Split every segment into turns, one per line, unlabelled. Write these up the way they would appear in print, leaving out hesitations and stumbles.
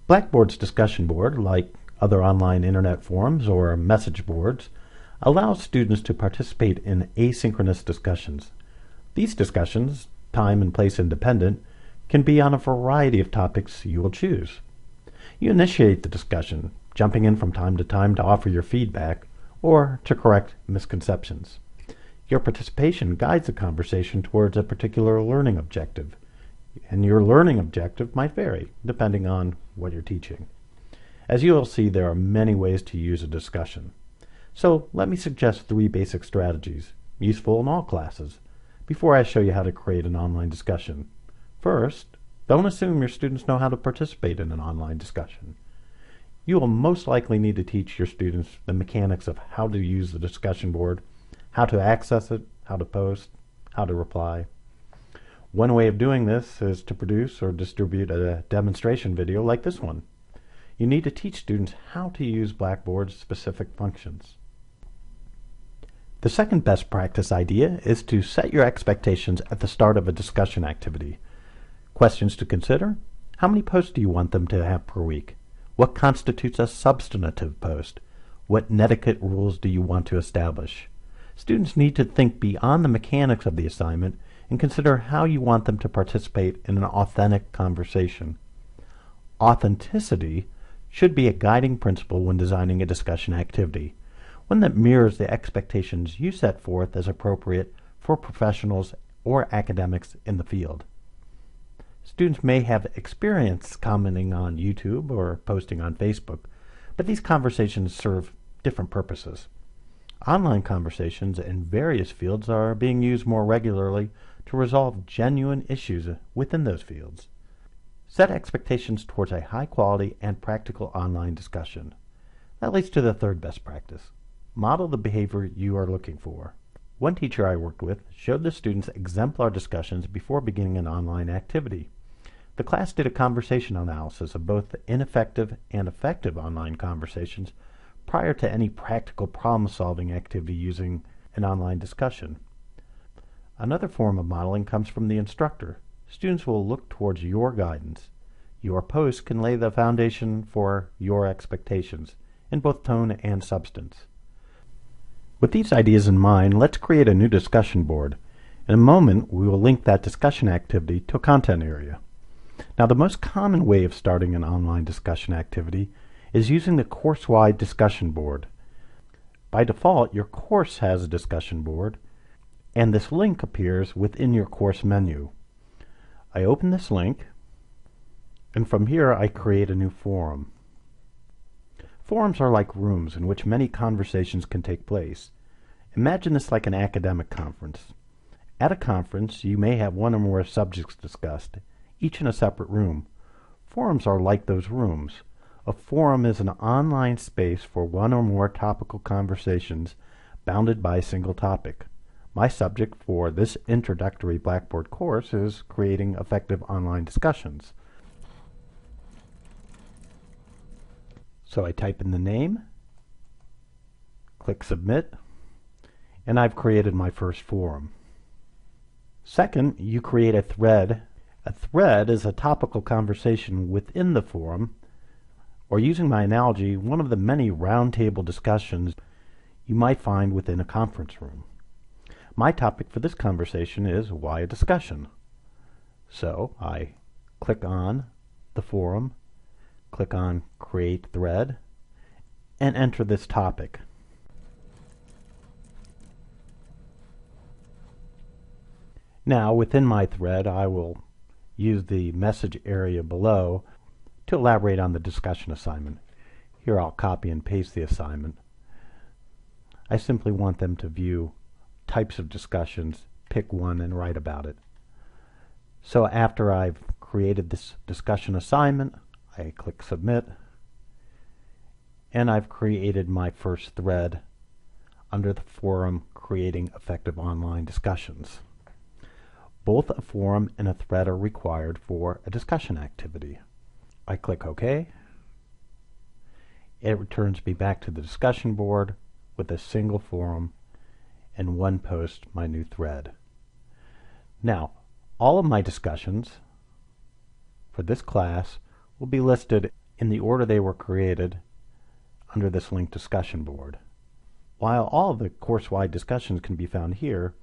Blackboard's discussion board, like other online internet forums or message boards, allows students to participate in asynchronous discussions. These discussions, time and place independent, can be on a variety of topics you will choose. You initiate the discussion, jumping in from time to time to offer your feedback or to correct misconceptions. Your participation guides the conversation towards a particular learning objective, and your learning objective might vary depending on what you're teaching. As you will see, there are many ways to use a discussion. So let me suggest 3 basic strategies, useful in all classes, before I show you how to create an online discussion. First, don't assume your students know how to participate in an online discussion. You will most likely need to teach your students the mechanics of how to use the discussion board, how to access it, how to post, how to reply. One way of doing this is to produce or distribute a demonstration video like this one. You need to teach students how to use Blackboard's specific functions. The second best practice idea is to set your expectations at the start of a discussion activity. Questions to consider: how many posts do you want them to have per week? What constitutes a substantive post? What netiquette rules do you want to establish? Students need to think beyond the mechanics of the assignment and consider how you want them to participate in an authentic conversation. Authenticity should be a guiding principle when designing a discussion activity, one that mirrors the expectations you set forth as appropriate for professionals or academics in the field. Students may have experience commenting on YouTube or posting on Facebook, but these conversations serve different purposes. Online conversations in various fields are being used more regularly to resolve genuine issues within those fields. Set expectations towards a high-quality and practical online discussion. That leads to the third best practice. Model the behavior you are looking for. One teacher I worked with showed the students exemplar discussions before beginning an online activity. The class did a conversation analysis of both the ineffective and effective online conversations prior to any practical problem-solving activity using an online discussion. Another form of modeling comes from the instructor. Students will look towards your guidance. Your posts can lay the foundation for your expectations in both tone and substance. With these ideas in mind, let's create a new discussion board. In a moment, we will link that discussion activity to a content area. Now, the most common way of starting an online discussion activity is using the course-wide discussion board. By default, your course has a discussion board, and this link appears within your course menu. I open this link, and from here I create a new forum. Forums are like rooms in which many conversations can take place. Imagine this like an academic conference. At a conference, you may have one or more subjects discussed, each in a separate room. Forums are like those rooms. A forum is an online space for one or more topical conversations bounded by a single topic. My subject for this introductory Blackboard course is creating effective online discussions. So I type in the name, click Submit, and I've created my first forum. Second, you create a thread. A thread is a topical conversation within the forum, or using my analogy, one of the many roundtable discussions you might find within a conference room. My topic for this conversation is why a discussion. So I click on the forum, click on Create Thread, and enter this topic. Now, within my thread, I will use the message area below to elaborate on the discussion assignment. Here I'll copy and paste the assignment. I simply want them to view types of discussions, pick one, and write about it. So after I've created this discussion assignment, I click Submit, and I've created my first thread under the forum Creating Effective Online Discussions. Both a forum and a thread are required for a discussion activity. I click OK. It returns me back to the discussion board with a single forum and one post, my new thread. Now, all of my discussions for this class will be listed in the order they were created under this link discussion board. While all of the course-wide discussions can be found here,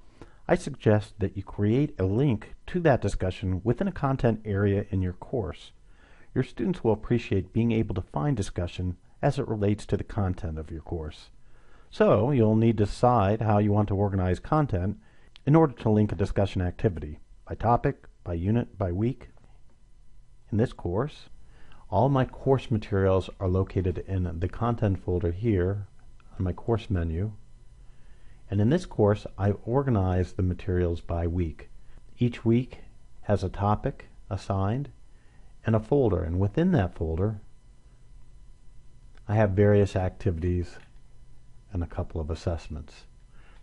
I suggest that you create a link to that discussion within a content area in your course. Your students will appreciate being able to find discussion as it relates to the content of your course. So you'll need to decide how you want to organize content in order to link a discussion activity, by topic, by unit, by week. In this course, all my course materials are located in the content folder here on my course menu. And in this course, I've organized the materials by week. Each week has a topic assigned and a folder, and within that folder, I have various activities and a couple of assessments.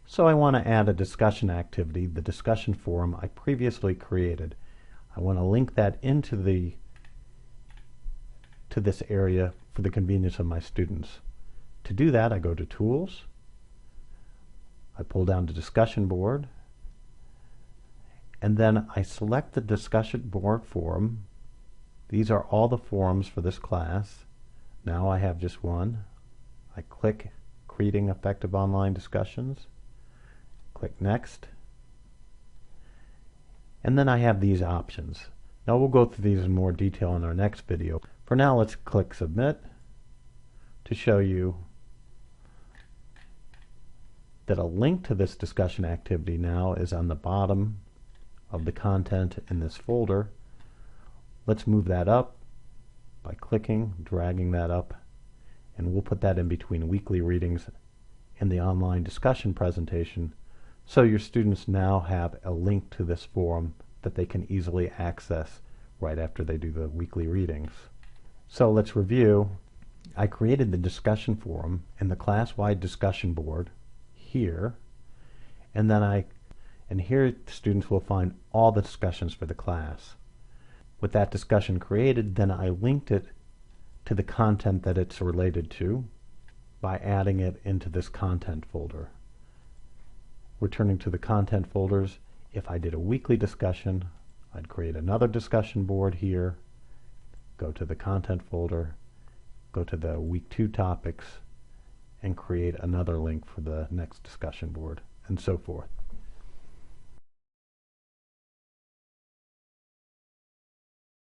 So I want to add a discussion activity, the discussion forum I previously created. I want to link that into this area for the convenience of my students. To do that, I go to Tools, I pull down the discussion board, and then I select the discussion board forum. These are all the forums for this class. Now I have just one. I click Creating Effective Online Discussions, click Next, and then I have these options. Now we'll go through these in more detail in our next video. For now, let's click Submit to show you that a link to this discussion activity now is on the bottom of the content in this folder. Let's move that up by clicking, dragging that up, and we'll put that in between weekly readings and the online discussion presentation, so your students now have a link to this forum that they can easily access right after they do the weekly readings. So let's review. I created the discussion forum in the class-wide discussion board here, and here students will find all the discussions for the class. With that discussion created, then I linked it to the content that it's related to by adding it into this content folder. Returning to the content folders, if I did a weekly discussion, I'd create another discussion board here, go to the content folder, go to the week 2 topics, and create another link for the next discussion board, and so forth.